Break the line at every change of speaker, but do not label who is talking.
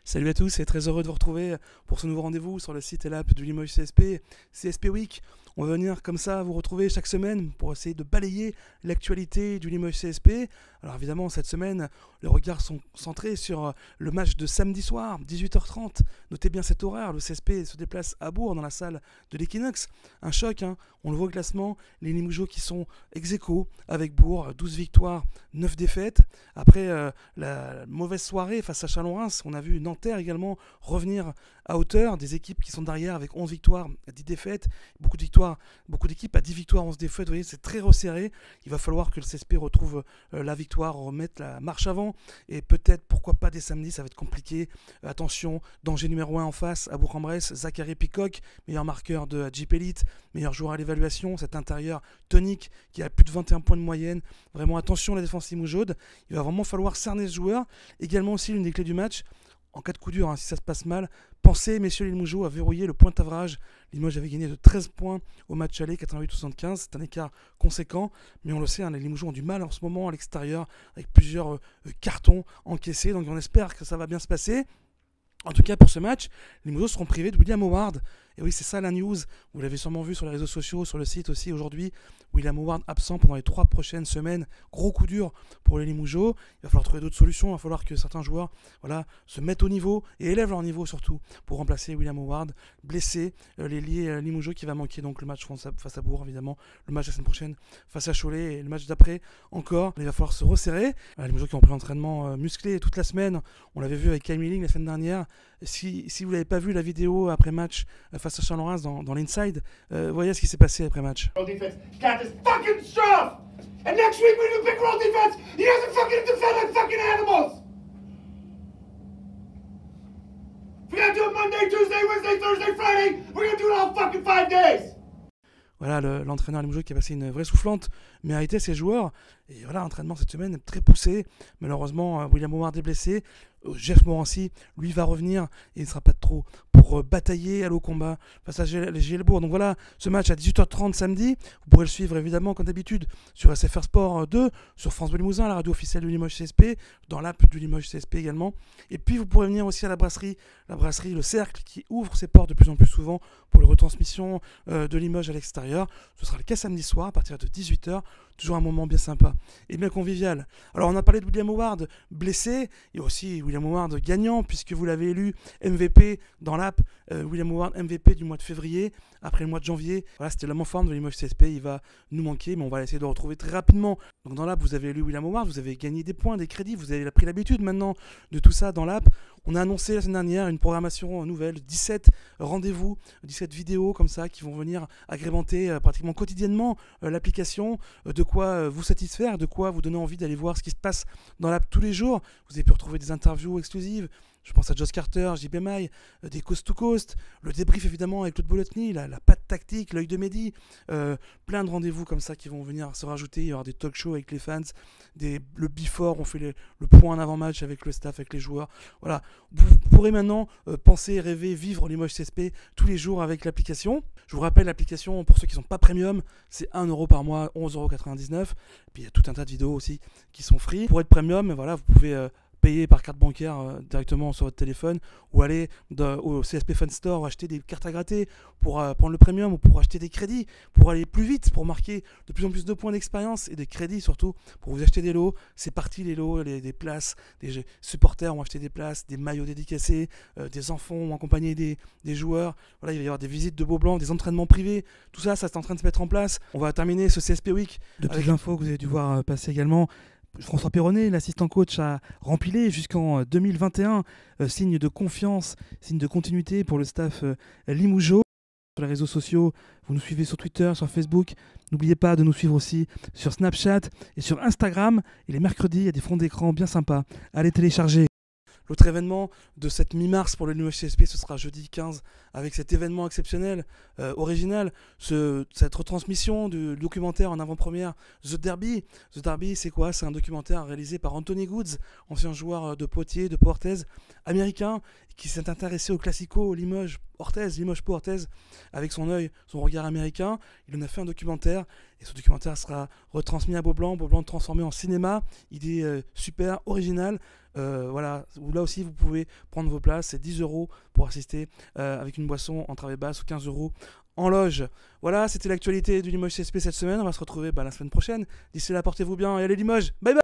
Salut à tous et très heureux de vous retrouver pour ce nouveau rendez-vous sur le site et l'app du Limoges CSP, CSP Week. On va venir comme ça vous retrouver chaque semaine pour essayer de balayer l'actualité du Limoges CSP. Alors évidemment cette semaine les regards sont centrés sur le match de samedi soir 18h30. Notez bien cet horaire, le CSP se déplace à Bourg dans la salle de l'Equinox. Un choc, hein. On le voit au classement, les Limougeaux qui sont ex-aequo avec Bourg, 12 victoires, 9 défaites. Après la mauvaise soirée face à Chalon-Reims, on a vu Nanterre également revenir à hauteur, des équipes qui sont derrière avec 11 victoires, 10 défaites, beaucoup d'équipes à 10 victoires, 11 défaites, vous voyez, c'est très resserré. Il va falloir que le CSP retrouve la victoire, remette la marche avant, et peut-être, pourquoi pas, dès samedi, ça va être compliqué. Attention, danger numéro 1 en face, à Bourg-en-Bresse, Zachary Peacock, meilleur marqueur de Jeep Elite, meilleur joueur à l'évaluation, cet intérieur tonique qui a plus de 21 points de moyenne. Vraiment attention à la défense limougeaude, il va vraiment falloir cerner ce joueur. Également aussi l'une des clés du match, en cas de coup dur, hein, si ça se passe mal, pensez, messieurs les Limougeaux, à verrouiller le point avrage. Limoges avait gagné de 13 points au match aller, 88-75. C'est un écart conséquent, mais on le sait, hein, les Limougeaux ont du mal en ce moment à l'extérieur, avec plusieurs cartons encaissés. Donc on espère que ça va bien se passer. En tout cas, pour ce match, les Limougeaux seront privés de William Howard. Et oui, c'est ça la news. Vous l'avez sûrement vu sur les réseaux sociaux, sur le site aussi aujourd'hui. William Howard absent pendant les 3 prochaines semaines. Gros coup dur pour les Limougeaux. Il va falloir trouver d'autres solutions. Il va falloir que certains joueurs se mettent au niveau et élèvent leur niveau surtout pour remplacer William Howard. Blessé, l'ailier Limougeaux qui va manquer donc le match face à Bourg, évidemment. Le match la semaine prochaine face à Cholet et le match d'après encore. Il va falloir se resserrer. Les Limougeaux qui ont pris l'entraînement musclé toute la semaine. On l'avait vu avec Kyle Milling la semaine dernière. Si vous n'avez pas vu la vidéo après match face à Chalon-Reims dans l'Inside, voyez ce qui s'est passé après match.
Got this fucking stuff! And next week we do big roll defense! You guys are fucking defend like fucking animals! If we gotta do it Monday, Tuesday, Wednesday, Thursday, Friday, we're gonna do it all fucking 5 days!
Voilà, l'entraîneur Limougeaux qui a passé une vraie soufflante, mais a été ses joueurs. Et voilà, l'entraînement cette semaine est très poussé. Malheureusement, William Howard est blessé. Jeff Morancy, lui, va revenir et il ne sera pas de trop pour batailler, aller au combat face à Gielbourg. Donc voilà, ce match à 18h30 samedi. Vous pourrez le suivre évidemment, comme d'habitude, sur SFR Sport 2, sur France Bleu Limousin, la radio officielle du Limoges CSP, dans l'app du Limoges CSP également. Et puis vous pourrez venir aussi à la brasserie Le Cercle, qui ouvre ses portes de plus en plus souvent pour les retransmissions de Limoges à l'extérieur. Ce sera le cas samedi soir à partir de 18h. Toujours un moment bien sympa et bien convivial. Alors on a parlé de William Howard blessé, il y a aussi William Howard gagnant puisque vous l'avez élu MVP dans l'app, William Howard MVP du mois de février, après le mois de janvier. Voilà, c'était l'homme en forme de Limoges CSP, il va nous manquer mais on va essayer de le retrouver très rapidement. Donc dans l'app vous avez élu William Howard, vous avez gagné des points, des crédits, vous avez pris l'habitude maintenant de tout ça dans l'app. On a annoncé la semaine dernière une programmation nouvelle, 17 rendez-vous, 17 vidéos comme ça qui vont venir agrémenter pratiquement quotidiennement l'application, de quoi vous satisfaire, de quoi vous donner envie d'aller voir ce qui se passe dans l'app tous les jours. Vous avez pu retrouver des interviews exclusives. Je pense à Josh Carter, JB Maille, des Coast to Coast, le débrief évidemment avec Claude Bolotny, la patte tactique, l'œil de Mehdi, plein de rendez-vous comme ça qui vont venir se rajouter. Il y aura des talk shows avec les fans, le before, on fait le point en avant-match avec le staff, avec les joueurs. Voilà, vous pourrez maintenant penser, rêver, vivre Limoges CSP tous les jours avec l'application. Je vous rappelle, l'application, pour ceux qui ne sont pas premium, c'est 1€ par mois, 11,99 €. Puis il y a tout un tas de vidéos aussi qui sont free. Pour être premium, voilà, vous pouvez payer par carte bancaire directement sur votre téléphone ou aller au CSP Fan Store ou acheter des cartes à gratter pour prendre le premium ou pour acheter des crédits, pour aller plus vite, pour marquer de plus en plus de points d'expérience et des crédits surtout pour vous acheter des lots. C'est parti les lots, des places, des supporters ont acheté des places, des maillots dédicacés, des enfants ont accompagné des joueurs. Voilà, il va y avoir des visites de Beau-Blanc, des entraînements privés, tout ça, ça est en train de se mettre en place. On va terminer ce CSP Week de petites infos que vous avez dû voir passer également. François Perronnet, l'assistant coach à Rempilé jusqu'en 2021, signe de confiance, signe de continuité pour le staff Limougeaux. Sur les réseaux sociaux, vous nous suivez sur Twitter, sur Facebook. N'oubliez pas de nous suivre aussi sur Snapchat et sur Instagram. Et les mercredis, il y a des fonds d'écran bien sympas. Allez télécharger. L'autre événement de cette mi-mars pour le Limoges CSP, ce sera jeudi 15, avec cet événement exceptionnel, original, cette retransmission du documentaire en avant-première The Derby. The Derby, c'est quoi? C'est un documentaire réalisé par Anthony Goods, ancien joueur de Poitiers, de Portez, américain, qui s'est intéressé au classico Limoges-Pau Orthez, avec son œil, son regard américain. Il en a fait un documentaire, et ce documentaire sera retransmis à Beaublanc transformé en cinéma. Idée super, originale. Voilà, là aussi vous pouvez prendre vos places, c'est 10 € pour assister avec une boisson en travée basse ou 15 € en loge. Voilà, c'était l'actualité du Limoges CSP cette semaine. On va se retrouver la semaine prochaine. D'ici là, portez-vous bien et allez Limoges. Bye bye.